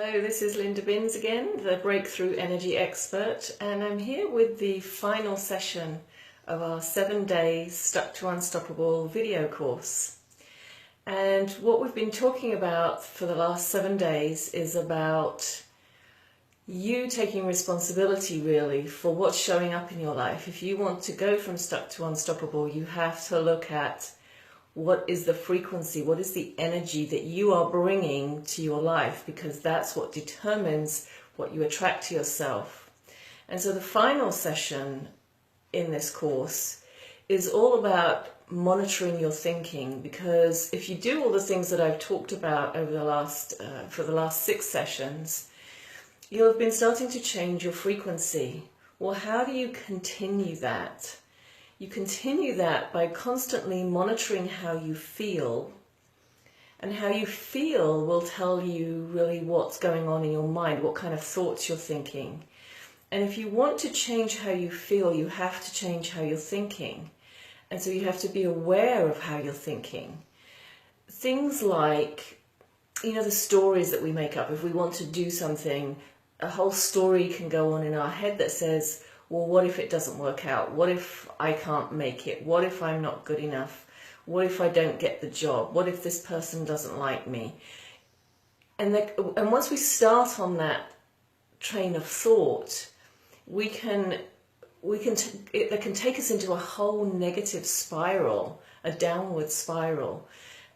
Hello, this is Linda Binns again, the Breakthrough Energy Expert, and I'm here with the final session of our 7 days Stuck to Unstoppable video course. And what we've been talking about for the last 7 days is about you taking responsibility really for what's showing up in your life. If you want to go from stuck to unstoppable, you have to look at what is the frequency, what is the energy that you are bringing to your life, because that's what determines what you attract to yourself. And so the final session in this course is all about monitoring your thinking, because if you do all the things that I've talked about over the last for the last 6 sessions, you'll have been starting to change your frequency. Well, how do you continue that? You continue that by constantly monitoring how you feel, and how you feel will tell you really what's going on in your mind, what kind of thoughts you're thinking. And if you want to change how you feel, you have to change how you're thinking. And so you have to be aware of how you're thinking. Things like, the stories that we make up. If we want to do something, a whole story can go on in our head that says, well, what if it doesn't work out? What if I can't make it? What if I'm not good enough? What if I don't get the job? What if this person doesn't like me? And once we start on that train of thought, that can take us into a whole negative spiral, a downward spiral.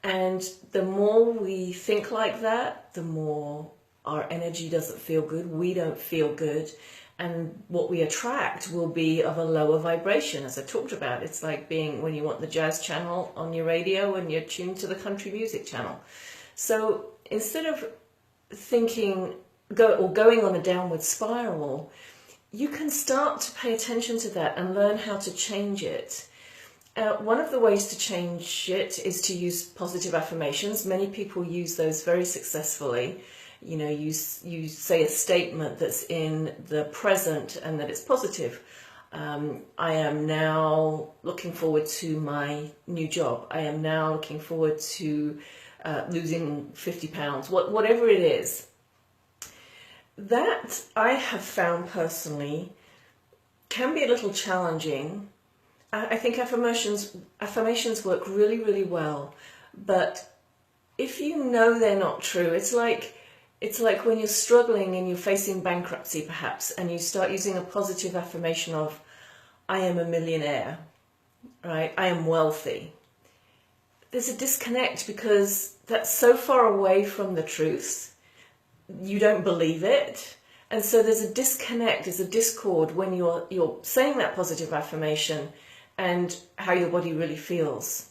And the more we think like that, the more our energy doesn't feel good. We don't feel good. And what we attract will be of a lower vibration, as I talked about. It's like being when you want the jazz channel on your radio and you're tuned to the country music channel. So instead of going on a downward spiral, you can start to pay attention to that and learn how to change it. One of the ways to change it is to use positive affirmations. Many people use those very successfully. You say a statement that's in the present and that it's positive. I am now looking forward to my new job. I am now looking forward to losing 50 pounds, whatever it is. That, I have found personally, can be a little challenging. I think affirmations work really, really well. But if you know they're not true, it's like when you're struggling and you're facing bankruptcy perhaps, and you start using a positive affirmation of, I am a millionaire, right? I am wealthy. There's a disconnect because that's so far away from the truth. You don't believe it. And so there's a disconnect, there's a discord when you're saying that positive affirmation and how your body really feels.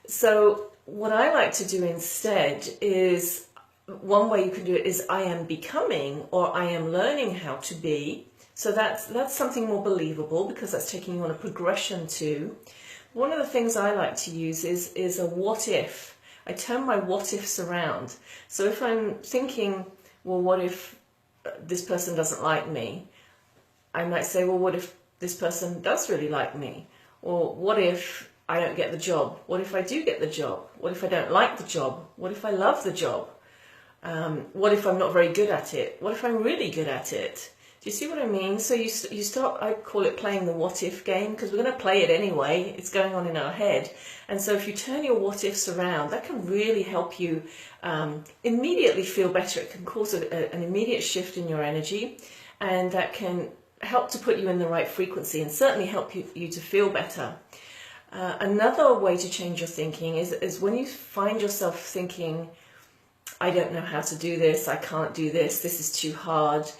So what I like to do instead is, one way you can do it is I am becoming, or I am learning how to be. So that's something more believable, because that's taking you on a progression too. One of the things I like to use is a what if. I turn my what ifs around. So if I'm thinking, well, what if this person doesn't like me? I might say, well, what if this person does really like me? Or what if I don't get the job? What if I do get the job? What if I don't like the job? What if I love the job? What if I'm not very good at it? What if I'm really good at it? Do you see what I mean? So you start, I call it playing the what if game, because we're going to play it anyway. It's going on in our head. And so if you turn your what ifs around, that can really help you immediately feel better. It can cause an immediate shift in your energy, and that can help to put you in the right frequency and certainly help you to feel better. Another way to change your thinking is when you find yourself thinking, I don't know how to do this, I can't do this, this is too hard.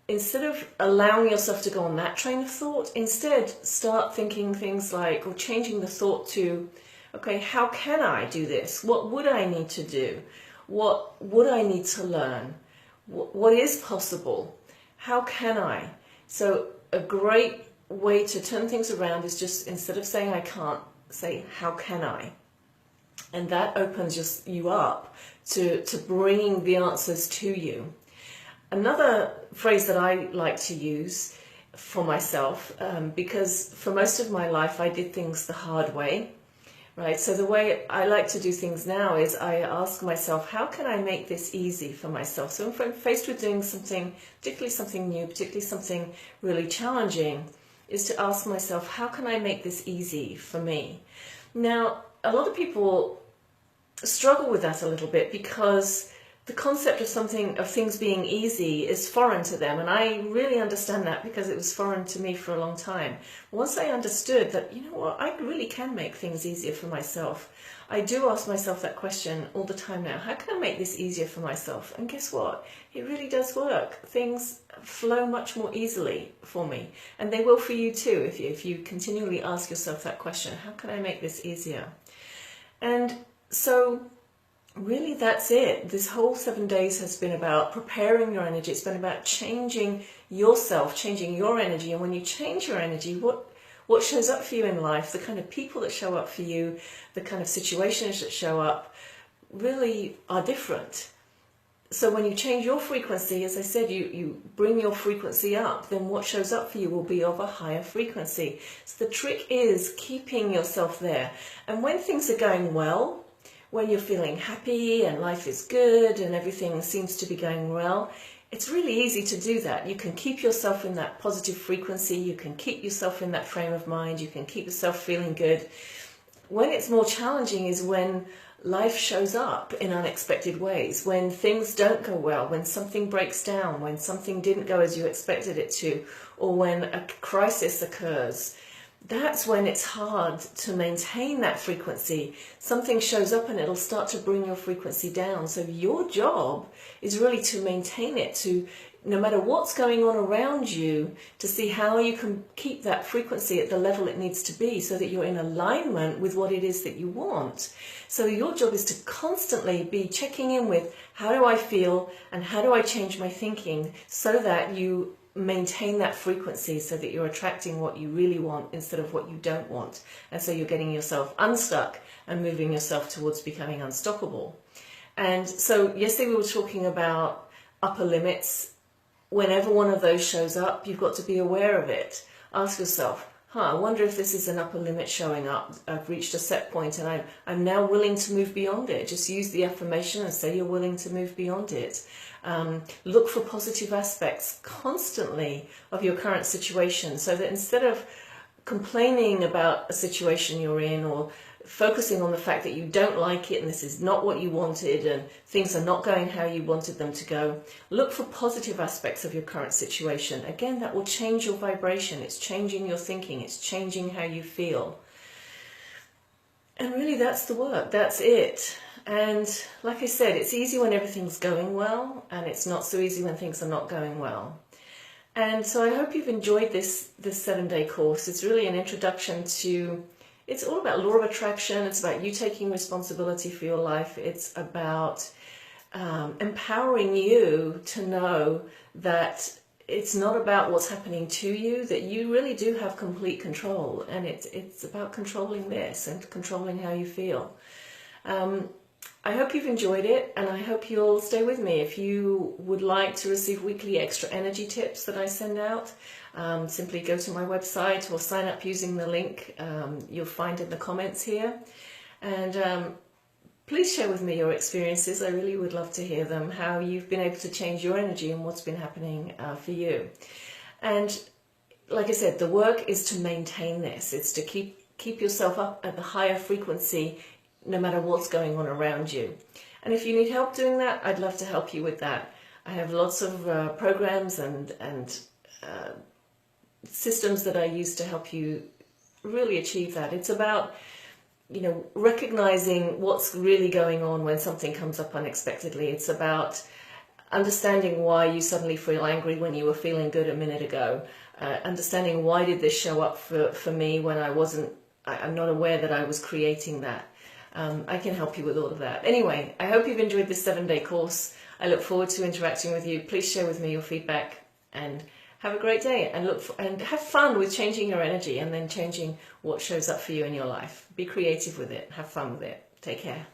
Instead of allowing yourself to go on that train of thought, instead start thinking things like, or changing the thought to, okay, how can I do this? What would I need to do? What would I need to learn? What is possible? How can I? So a great way to turn things around is just, instead of saying I can't, say how can I? And that opens you up to bringing the answers to you. Another phrase that I like to use for myself, because for most of my life I did things the hard way, right? So the way I like to do things now is I ask myself, how can I make this easy for myself? So if I'm faced with doing something, particularly something new, particularly something really challenging, is to ask myself, how can I make this easy for me? Now, a lot of people struggle with that a little bit because the concept of things being easy is foreign to them, and I really understand that because it was foreign to me for a long time. Once I understood that, you know what, I really can make things easier for myself, I do ask myself that question all the time now. How can I make this easier for myself? And guess what? It really does work. Things flow much more easily for me, and they will for you too if you continually ask yourself that question. How can I make this easier? And so really that's it. This whole 7 days has been about preparing your energy. It's been about changing yourself, changing your energy. And when you change your energy, what shows up for you in life, the kind of people that show up for you, the kind of situations that show up really are different. So when you change your frequency, as I said, you bring your frequency up, then what shows up for you will be of a higher frequency. So the trick is keeping yourself there. And when things are going well, when you're feeling happy and life is good and everything seems to be going well, it's really easy to do that. You can keep yourself in that positive frequency, you can keep yourself in that frame of mind, you can keep yourself feeling good. When it's more challenging is when life shows up in unexpected ways, when things don't go well, when something breaks down, when something didn't go as you expected it to, or when a crisis occurs. That's when it's hard to maintain that frequency. Something shows up and it'll start to bring your frequency down. So your job is really to maintain it, to no matter what's going on around you, to see how you can keep that frequency at the level it needs to be so that you're in alignment with what it is that you want. So your job is to constantly be checking in with, how do I feel and how do I change my thinking so that you maintain that frequency, so that you're attracting what you really want instead of what you don't want. And so you're getting yourself unstuck and moving yourself towards becoming unstoppable. And so yesterday we were talking about upper limits. Whenever one of those shows up, you've got to be aware of it. Ask yourself, I wonder if this is an upper limit showing up. I've reached a set point and I'm now willing to move beyond it. Just use the affirmation and say you're willing to move beyond it. Look for positive aspects constantly of your current situation, so that instead of complaining about a situation you're in or focusing on the fact that you don't like it and this is not what you wanted and things are not going how you wanted them to go, look for positive aspects of your current situation. Again, that will change your vibration. It's changing your thinking. It's changing how you feel. And really that's the work. That's it. And like I said, it's easy when everything's going well, and it's not so easy when things are not going well. And so I hope you've enjoyed this 7-day course. It's really an introduction to, it's all about law of attraction. It's about you taking responsibility for your life. It's about empowering you to know that it's not about what's happening to you, that you really do have complete control. And it's about controlling this and controlling how you feel. I hope you've enjoyed it, and I hope you'll stay with me. If you would like to receive weekly extra energy tips that I send out, simply go to my website or sign up using the link you'll find in the comments here. And please share with me your experiences. I really would love to hear them, how you've been able to change your energy and what's been happening for you. And like I said, the work is to maintain this. It's to keep yourself up at the higher frequency no matter what's going on around you. And if you need help doing that, I'd love to help you with that. I have lots of programs and systems that I use to help you really achieve that. It's about, recognizing what's really going on when something comes up unexpectedly. It's about understanding why you suddenly feel angry when you were feeling good a minute ago. Understanding why did this show up for me when I'm not aware that I was creating that. I can help you with all of that. Anyway, I hope you've enjoyed this 7-day course. I look forward to interacting with you. Please share with me your feedback and have a great day, and have fun with changing your energy and then changing what shows up for you in your life. Be creative with it. Have fun with it. Take care.